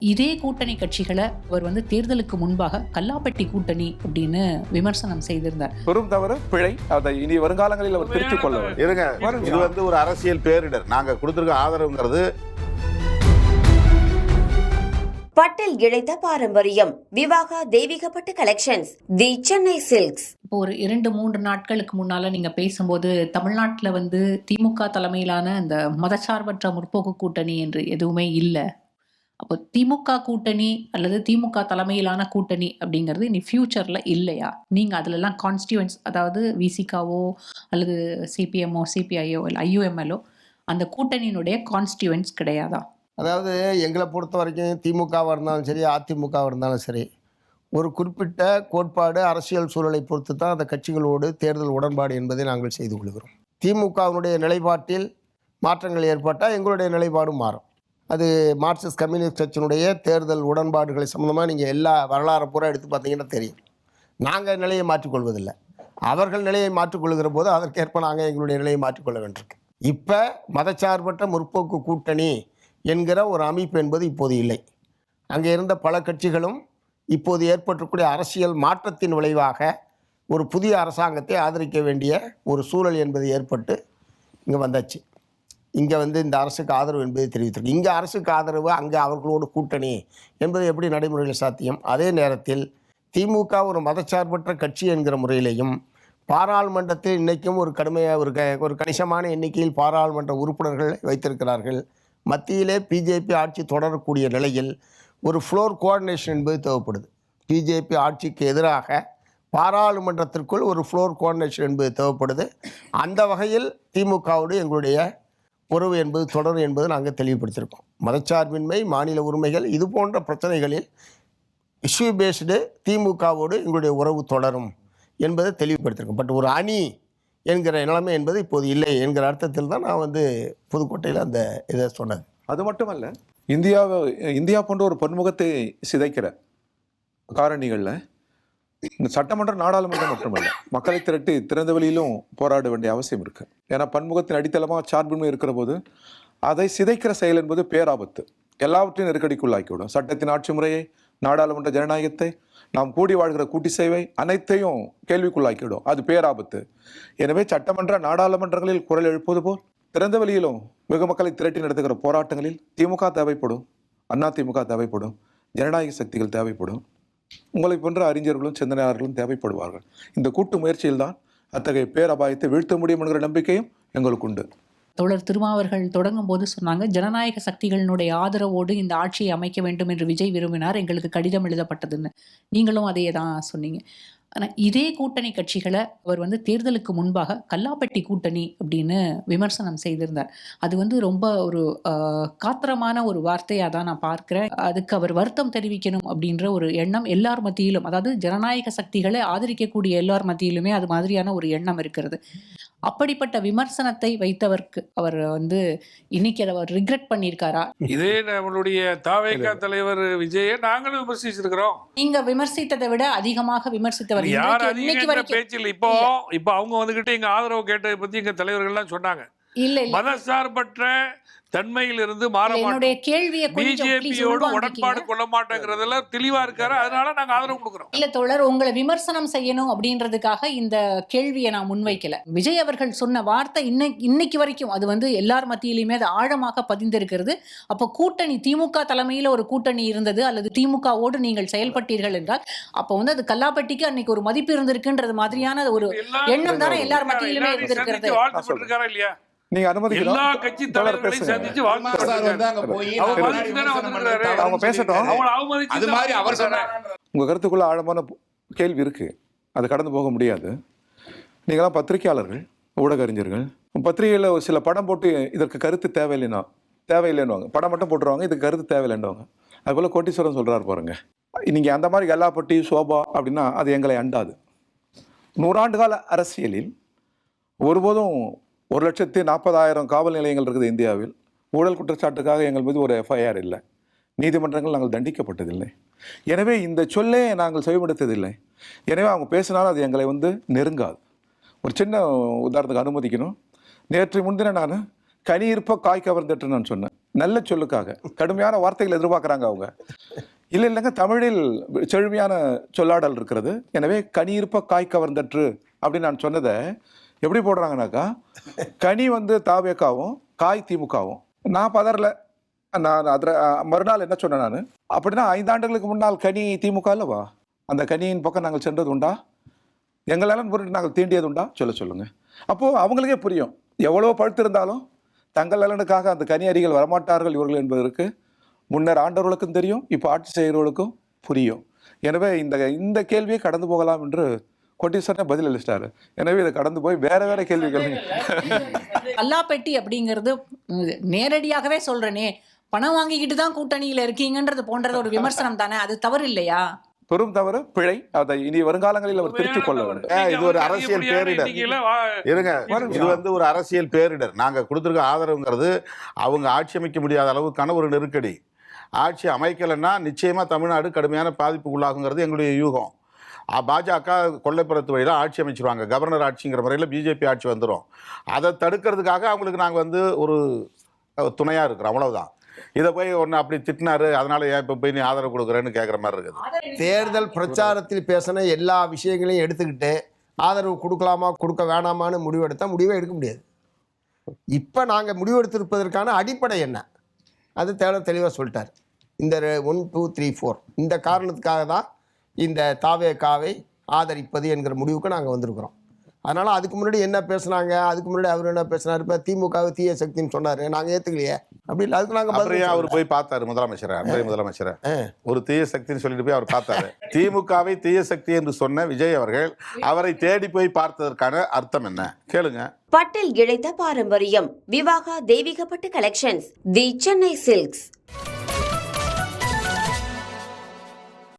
இதே கூட்டணி கட்சிகளை அவர் தேர்தலுக்கு முன்பாக கல்லாப்பட்டி கூட்டணி அப்படின்னு விமர்சனம் செய்திருந்தார். பெரும் தவறு, பிழை. அதை இனி வருங்காலங்களில் அவர் திருத்திக் கொள்ள வேண்டும். இருங்க, இது ஒரு அரசியல் பேரிடர். நாங்க கொடுத்திருக்க ஆதரவுங்கிறது பட்டில் இழைத்த பாரம்பரியம். விவாகா தெய்வீகப்பட்டு கலெக்ஷன்ஸ், தி சென்னை சில்க்ஸ். இப்போ ஒரு 2-3 நாட்களுக்கு முன்னால நீங்க பேசும்போது தமிழ்நாட்டில் திமுக தலைமையிலான அந்த மதச்சார்பற்ற முற்போக்கு கூட்டணி என்று எதுவுமே இல்லை. அப்போ திமுக கூட்டணி அல்லது திமுக தலைமையிலான கூட்டணி அப்படிங்கிறது இனி ஃபியூச்சர்ல இல்லையா? நீங்க அதுலலாம் கான்ஸ்டியூவன்ஸ், அதாவது விசிகாவோ அல்லது சிபிஎம்ஓ சிபிஐஓ இல்லை ஐயூஎம்எல்ஓ அந்த கூட்டணியினுடைய கான்ஸ்டியூவன்ஸ் கிடையாதா? அதாவது எங்களை பொறுத்த வரைக்கும் திமுகவாக இருந்தாலும் சரி, அதிமுகவாக இருந்தாலும் சரி, ஒரு குறிப்பிட்ட கோட்பாடு அரசியல் சூழலை பொறுத்து தான் அந்த கட்சிகளோடு தேர்தல் உடன்பாடு என்பதை நாங்கள் செய்து கொள்கிறோம். திமுகவினுடைய நிலைப்பாட்டில் மாற்றங்கள் ஏற்பட்டால் எங்களுடைய நிலைப்பாடும் மாறும். அது மார்க்சிஸ்ட் கம்யூனிஸ்ட் கட்சியினுடைய தேர்தல் உடன்பாடுகளை சம்மந்தமாக நீங்கள் எல்லா வரலாறு பூரா எடுத்து பார்த்தீங்கன்னா தெரியும். நாங்கள் நிலையை மாற்றிக்கொள்வதில்லை, அவர்கள் நிலையை மாற்றிக்கொள்கிற போது அதற்கேற்ப நாங்கள் எங்களுடைய நிலையை மாற்றிக்கொள்ள வேண்டியிருக்கு. இப்போ மதச்சார்பற்ற முற்போக்கு கூட்டணி என்கிற ஒரு அமைப்பு என்பது இப்போது இல்லை. அங்கே இருந்த பல கட்சிகளும் இப்போது ஏற்பட்டிருக்கூடிய அரசியல் மாற்றத்தின் விளைவாக ஒரு புதிய அரசாங்கத்தை ஆதரிக்க வேண்டிய ஒரு சூழல் என்பது ஏற்பட்டு இங்கே வந்தாச்சு. இங்கே இந்த அரசுக்கு ஆதரவு என்பதை தெரிவித்திருக்கு. இங்கே அரசுக்கு ஆதரவு, அங்கே அவர்களோடு கூட்டணி என்பது எப்படி நடைமுறையில் சாத்தியம்? அதே நேரத்தில் திமுக ஒரு மதச்சார்பற்ற கட்சி என்கிற முறையிலையும் பாராளுமன்றத்தில் இன்றைக்கும் ஒரு கடுமையாக ஒரு கணிசமான எண்ணிக்கையில் பாராளுமன்ற உறுப்பினர்கள் வைத்திருக்கிறார்கள். மத்தியிலே பிஜேபி ஆட்சி தொடரக்கூடிய நிலையில் ஒரு ஃப்ளோர் கோஆர்டினேஷன் என்பது தேவைப்படுது. பிஜேபி ஆட்சிக்கு எதிராக பாராளுமன்றத்திற்குள் ஒரு ஃப்ளோர் கோஆர்டினேஷன் என்பது தேவைப்படுது. அந்த வகையில் திமுகவோடு எங்களுடைய உறவு என்பது தொடரும் என்பது நாங்கள் தெளிவுபடுத்தியிருக்கோம். மதச்சார்பின்மை, மாநில உரிமைகள், இது போன்ற பிரச்சனைகளில் இஷ்யூ பேஸ்டு திமுகவோடு எங்களுடைய உறவு தொடரும் என்பதை தெளிவுபடுத்தியிருக்கோம். பட் ஒரு அணி என்கிற நிலைமை என்பது இப்போது இல்லை என்கிற அர்த்தத்தில் தான் நான் புதுக்கோட்டையில் அந்த இதை சொன்னது. அது மட்டுமல்ல, இந்தியா போன்ற ஒரு பன்முகத்தை சிதைக்கிற காரணிகளில் இந்த சட்டமன்ற நாடாளுமன்றம் மட்டுமல்ல, மக்களை திரட்டி திறந்த வெளியிலும் போராட வேண்டிய அவசியம் இருக்கு. ஏன்னா பன்முகத்தின் அடித்தளமாக சார்பின்மை இருக்கிற போது அதை சிதைக்கிற செயல் என்பது பேராபத்து. எல்லாவற்றையும் நெருக்கடிக்குள்ளாக்கிவிடும். சட்டத்தின் ஆட்சி முறையை, நாடாளுமன்ற ஜனநாயகத்தை, நாம் கூடி வாழ்கிற கூட்டி சேவை அனைத்தையும் கேள்விக்குள்ளாக்கிவிடும். அது பேராபத்து. எனவே சட்டமன்ற நாடாளுமன்றங்களில் குரல் எழுப்புவது போல் திறந்த வெளியிலும் வெகு மக்களை திரட்டி நடத்துகிற போராட்டங்களில் திமுக தேவைப்படும், அதிமுக தேவைப்படும், ஜனநாயக சக்திகள் தேவைப்படும், உங்களை போன்ற அறிஞர்களும் சிந்தனையாளர்களும் தேவைப்படுவார்கள். இந்த கூட்டு முயற்சியில் தான் அத்தகைய பேரபாயத்தை வீழ்த்த முடியும் என்கிற நம்பிக்கையும் எங்களுக்கு உண்டு. தோழர் திருமாவர்கள் தொடங்கும் போது சொன்னாங்க, ஜனநாயக சக்திகளினுடைய ஆதரவோடு இந்த ஆட்சியை அமைக்க வேண்டும் என்று விஜய் விரும்பினார், எங்களுக்கு கடிதம் எழுதப்பட்டதுன்னு. நீங்களும் அதையே தான் சொன்னீங்க. ஆனால் இதே கூட்டணி கட்சிகளை அவர் தேர்தலுக்கு முன்பாக கல்லாப்பட்டி கூட்டணி அப்படின்னு விமர்சனம் செய்திருந்தார். அது ரொம்ப ஒரு காத்திரமான ஒரு வார்த்தையாக தான் நான் பார்க்கிறேன். அதுக்கு அவர் வருத்தம் தெரிவிக்கணும் அப்படின்ற ஒரு எண்ணம் எல்லார் மத்தியிலும், அதாவது ஜனநாயக சக்திகளை ஆதரிக்கக்கூடிய எல்லார் மத்தியிலுமே அது மாதிரியான ஒரு எண்ணம் இருக்கிறது. அப்படிப்பட்ட விமர்சனத்தை வைத்தவருக்கு அவர் இன்னைக்கு அவர் ரிக்ரெட் பண்ணியிருக்காரா? இதே நம்மளுடைய தாவேகா தலைவர் விஜயை நாங்களும் விமர்சிச்சிருக்கிறோம். நீங்க விமர்சித்ததை விட அதிகமாக விமர்சித்தவர் யார் அதிக பேச்சில் இப்போ அவங்க வந்துகிட்டு எங்க ஆதரவு கேட்டதை பத்தி எங்க தலைவர்கள்லாம் சொன்னாங்க. இல்ல மதசார்பற்ற தன்மையிலிருந்து மாற என்னுடைய கேள்வியை பிஜேபியோடு உடன்பாடு கொள்ள மாட்டேங்கிறதுல தெளிவா இருக்காரு. அதனால நாங்க ஆதரவு கொடுக்கிறோம். இல்ல தோழர், உங்களை விமர்சனம் செய்யணும் அப்படின்றதுக்காக இந்த கேள்வியை நான் முன்வைக்கல. விஜய் அவர்கள் சொன்ன வார்த்தை இன்னைக்கு வரைக்கும் அது எல்லார் மத்தியிலுமே அது ஆழமாக பதிந்திருக்கிறது. அப்போ கூட்டணி திமுக தலைமையில ஒரு கூட்டணி இருந்தது அல்லது திமுகவோடு நீங்கள் செயல்பட்டீர்கள் என்றால் அப்போ அது கல்லாப்பட்டிக்கு அன்னைக்கு ஒரு மதிப்பு இருந்திருக்குன்றது மாதிரியான ஒரு எண்ணம் தானே எல்லார் மத்தியிலுமே இருந்திருக்கிறது. வாழ்த்துப்பட்டிருக்காரா இல்லையா? நீங்க அனுமதிக்கலாம். எல்லா கட்சி தலைவர்களையும் சந்திச்சு உங்க கருத்துக்குள்ள ஆழமான கேள்வி இருக்கு, அது கடந்து போக முடியாது. நீங்களாம் பத்திரிகையாளர்கள், ஊடக அறிஞர்கள், பத்திரிகையில் சில படம் போட்டு இதற்கு கருத்து தேவையில்லைன்னுவாங்க. படம் மட்டும் போட்டுருவாங்க, இதுக்கு கருத்து தேவையில்லைன்னுவாங்க. அதுபோல் கோட்டீஸ்வரன் சொல்றாரு பாருங்க, நீங்க அந்த மாதிரி கல்லாப்பட்டி சோபா அப்படின்னா அது எங்களை அண்டாது. 100 ஆண்டு கால அரசியலில் ஒருபோதும் 1,40,000 காவல் நிலையங்கள் இருக்குது இந்தியாவில். ஊழல் குற்றச்சாட்டுக்காக எங்கள் மீது ஒரு எஃப்ஐஆர் இல்லை, நீதிமன்றங்கள் நாங்கள் தண்டிக்கப்பட்டதில்லை. எனவே இந்த சொல்லே நாங்கள் செவிமடுத்ததில்லை. எனவே அவங்க பேசினாலும் அது எங்களை நெருங்காது. ஒரு சின்ன உதாரணத்துக்கு அனுமதிக்கணும். நேற்று முன்தினம் நான் கனி இருப்ப காய் கவர்ந்துட்டு நான் சொன்னேன். நல்ல சொல்லுக்காக கடுமையான வார்த்தைகள் எதிர்பார்க்குறாங்க அவங்க. இல்லைங்க, தமிழில் செழுமையான சொல்லாடல் இருக்கிறது. எனவே கனி இருப்ப காய் கவர்ந்தற்று அப்படின்னு நான் சொன்னதை எப்படி போடுறாங்கனாக்கா, கனி வந்து தாவேக்காவும் காய் திமுகவும். நான் பதறல. நான் அதில் மறுநாள் என்ன சொன்னேன் நான், அப்படின்னா 5 ஆண்டுகளுக்கு முன்னால் கனி திமுக அல்லவா? அந்த கனியின் பக்கம் நாங்கள் சென்றது உண்டா? எங்கள் நலன் பொருட்டு நாங்கள் தீண்டியது உண்டா? சொல்லுங்க. அப்போது அவங்களுக்கே புரியும், எவ்வளோ பழுத்திருந்தாலும் தங்கள் நலனுக்காக அந்த கனி அரிகள் வரமாட்டார்கள் இவர்கள் என்பதற்கு முன்னர் ஆண்டவர்களுக்கும் தெரியும், இப்போ ஆட்சி செய்கிறவர்களுக்கும் புரியும். எனவே இந்த கேள்வியை கடந்து போகலாம் என்று கோட்டீஸ்வரனே பதில் அளிச்சிட்டாரு. எனவே இதை கடந்து போய் வேற கேள்விகள். கல்லாப்பெட்டி அப்படிங்கிறது நேரடியாகவே சொல்றேனே, பணம் வாங்கிக்கிட்டு தான் கூட்டணியில இருக்கீங்கன்றது போன்றது ஒரு விமர்சனம் தானே, அது தவறு இல்லையா? பெரும் தவறு, பிழை. அதை இனி வருங்காலங்களில் அவர் திருத்திக் கொள்ள வேண்டும். இது ஒரு அரசியல் பேரிடர். இருங்க, இது வந்து ஒரு அரசியல் பேரிடர். நாங்க கொடுத்திருக்க ஆதரவுங்கிறது அவங்க ஆட்சி அமைக்க முடியாத அளவுக்கான ஒரு நெருக்கடி. ஆட்சி அமைக்கலைன்னா நிச்சயமா தமிழ்நாடு கடுமையான பாதிப்புக்குள்ளாகுங்கிறது எங்களுடைய யூகம். பாஜக கொள்ளைப்புறத்து வழியில் ஆட்சி அமைச்சிருவாங்க. கவர்னர் ஆட்சிங்கிற முறையில் பிஜேபி ஆட்சி வந்துடும். அதை தடுக்கிறதுக்காக அவங்களுக்கு நாங்கள் வந்து ஒரு துணையாக இருக்கிறோம், அவ்வளவுதான். இதை போய் ஒன்று அப்படி திட்டினாரு, அதனால ஏன் இப்போ போய் நீ ஆதரவு கொடுக்குறேன்னு கேட்குற மாதிரி இருக்குது. தேர்தல் பிரச்சாரத்தில் பேசின எல்லா விஷயங்களையும் எடுத்துக்கிட்டு ஆதரவு கொடுக்கலாமா கொடுக்க வேணாமான்னு முடிவெடுத்தால் முடிவே எடுக்க முடியாது. இப்போ நாங்கள் முடிவெடுத்திருப்பதற்கான அடிப்படை என்ன, அது தெளிவாக சொல்லிட்டார். இந்த 1 2 3 4 இந்த காரணத்துக்காக தான் இந்த தாவேக்காவை ஆதரிப்பது என்கிற முடிவுக்கு நாங்கள் வந்திருக்கிறோம். அதனால் அதுக்கு முன்னாடி என்ன பேசுனாங்க, அதுக்கு முன்னாடி அவர் என்ன பேசினார், இப்போ திமுகவை தீய சக்தின்னு சொன்னார், நாங்கள் ஏற்றுக்கலையே அப்படி இல்லை. அதுக்கு நாங்கள் அவர் போய் பார்த்தாரு முதலமைச்சரை ஒரு தீய சக்தின்னு சொல்லிட்டு போய் அவர் பார்த்தாரு. திமுகவை தீய சக்தி என்று சொன்ன விஜய் அவர்கள் அவரை தேடி போய் பார்த்ததற்கான அர்த்தம் என்ன கேளுங்க. பட்டில் இழைத்த பாரம்பரியம். விவாகா தெய்வீக பட்டு கலெக்ஷன்ஸ், தி சென்னை சில்க்ஸ்.